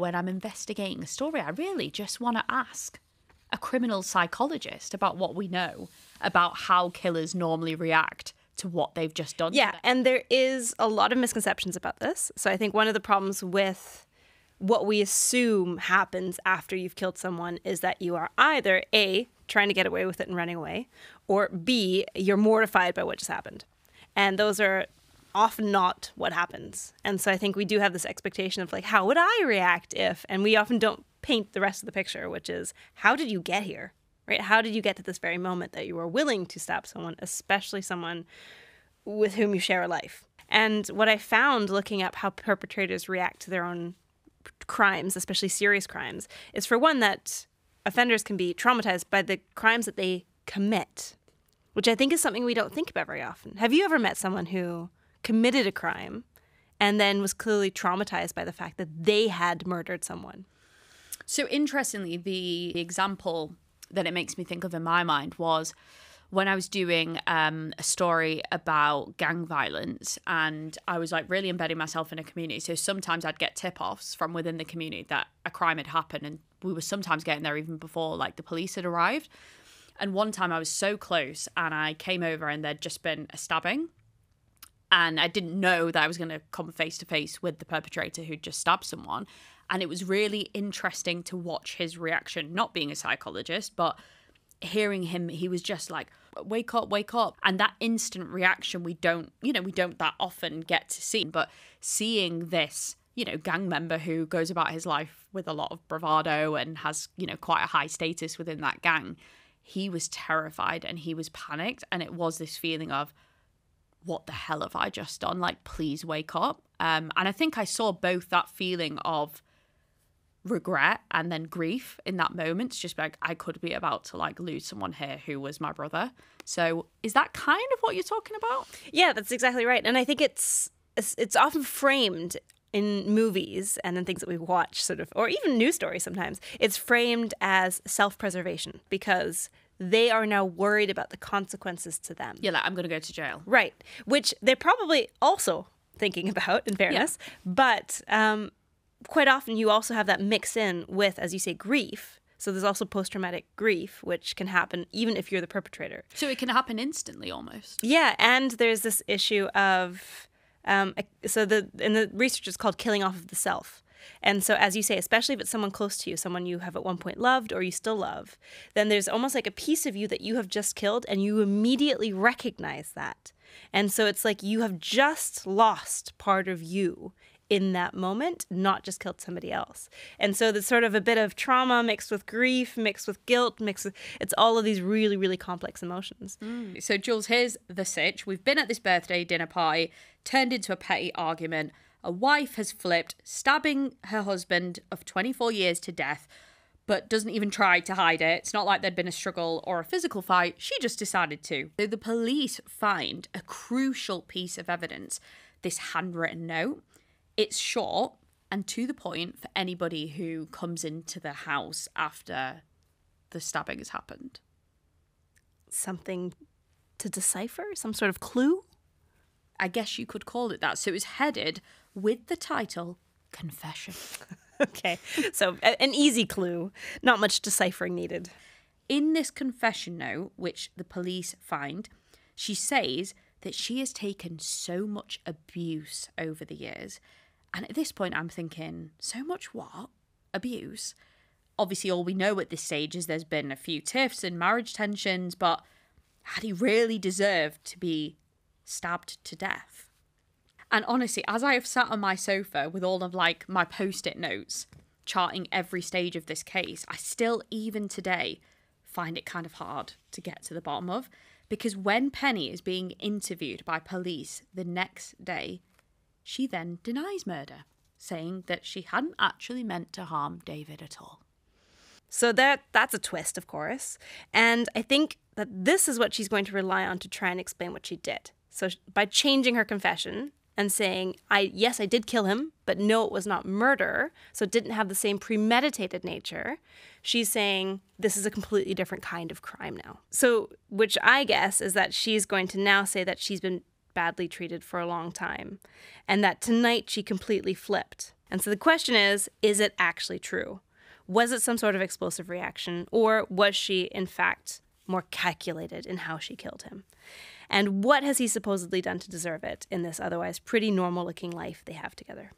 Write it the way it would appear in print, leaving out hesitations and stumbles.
when I'm investigating a story, I really just want to ask a criminal psychologist about what we know about how killers normally react to what they've just done. Yeah, and there is a lot of misconceptions about this. So I think one of the problems with what we assume happens after you've killed someone is that you are either A, trying to get away with it and running away, or B, you're mortified by what just happened. And those are often not what happens. And so I think we do have this expectation of like, how would I react if? And we often don't paint the rest of the picture, which is, how did you get here? Right? How did you get to this very moment that you were willing to stab someone, especially someone with whom you share a life? And what I found looking up how perpetrators react to their own crimes, especially serious crimes, is for one that offenders can be traumatized by the crimes that they commit, which I think is something we don't think about very often. Have you ever met someone who committed a crime and then was clearly traumatized by the fact that they had murdered someone? So interestingly, the example that it makes me think of in my mind was when I was doing a story about gang violence, and I was like really embedding myself in a community. So sometimes I'd get tip-offs from within the community that a crime had happened, and we were sometimes getting there even before like the police had arrived. And one time I was so close and I came over and there'd just been a stabbing. And I didn't know that I was going to come face to face with the perpetrator who'd just stabbed someone. And it was really interesting to watch his reaction, not being a psychologist, but hearing him, he was just like, wake up, wake up. And that instant reaction, we don't that often get to see. But seeing this, gang member who goes about his life with a lot of bravado and has, quite a high status within that gang, he was terrified and he was panicked. And it was this feeling of, what the hell have I just done? Like, please wake up. And I think I saw both that feeling of regret and then grief in that moment. It's just like, I could be about to like lose someone here who was my brother. So is that kind of what you're talking about? Yeah, that's exactly right. And I think it's often framed in movies and in things that we watch sort of, or even news stories sometimes, it's framed as self-preservation because they are now worried about the consequences to them. Yeah, like, I'm going to go to jail. Right. Which they're probably also thinking about, in fairness. Yeah. But quite often you also have that mix in with, as you say, grief. So there's also post-traumatic grief, which can happen even if you're the perpetrator. So it can happen instantly almost. Yeah. And there's this issue of, in the research it's called killing off of the self. And so, as you say, especially if it's someone close to you, someone you have at one point loved or you still love, then there's almost like a piece of you that you have just killed and you immediately recognize that. And so it's like you have just lost part of you in that moment, not just killed somebody else. And so there's sort of a bit of trauma mixed with grief, mixed with guilt, it's all of these really, really complex emotions. So Jules, here's the sitch. We've been at this birthday dinner party, turned into a petty argument. A wife has flipped, stabbing her husband of 24 years to death, but doesn't even try to hide it. It's not like there'd been a struggle or a physical fight. She just decided to. So the police find a crucial piece of evidence, this handwritten note. It's short and to the point for anybody who comes into the house after the stabbing has happened. Something to decipher? Some sort of clue? I guess you could call it that. So it was headed with the title, Confession. Okay, so an easy clue, not much deciphering needed. In this confession note, which the police find, she says that she has taken so much abuse over the years. And at this point, I'm thinking, so much what? Abuse? Obviously, all we know at this stage is there's been a few tiffs and marriage tensions, but had he really deserved to be stabbed to death? And honestly, as I have sat on my sofa with all of like my post-it notes charting every stage of this case, I still, even today, find it kind of hard to get to the bottom of, because when Penny is being interviewed by police the next day, she then denies murder, saying that she hadn't actually meant to harm David at all. So that's a twist, of course. And I think that this is what she's going to rely on to try and explain what she did. So by changing her confession and saying, yes, I did kill him, but no, it was not murder, so it didn't have the same premeditated nature, she's saying this is a completely different kind of crime now. So, which I guess is that she's going to now say that she's been badly treated for a long time and that tonight she completely flipped And so the question is it actually true? Was it some sort of explosive reaction, or was she, in fact, more calculated in how she killed him? And what has he supposedly done to deserve it in this otherwise pretty normal-looking life they have together?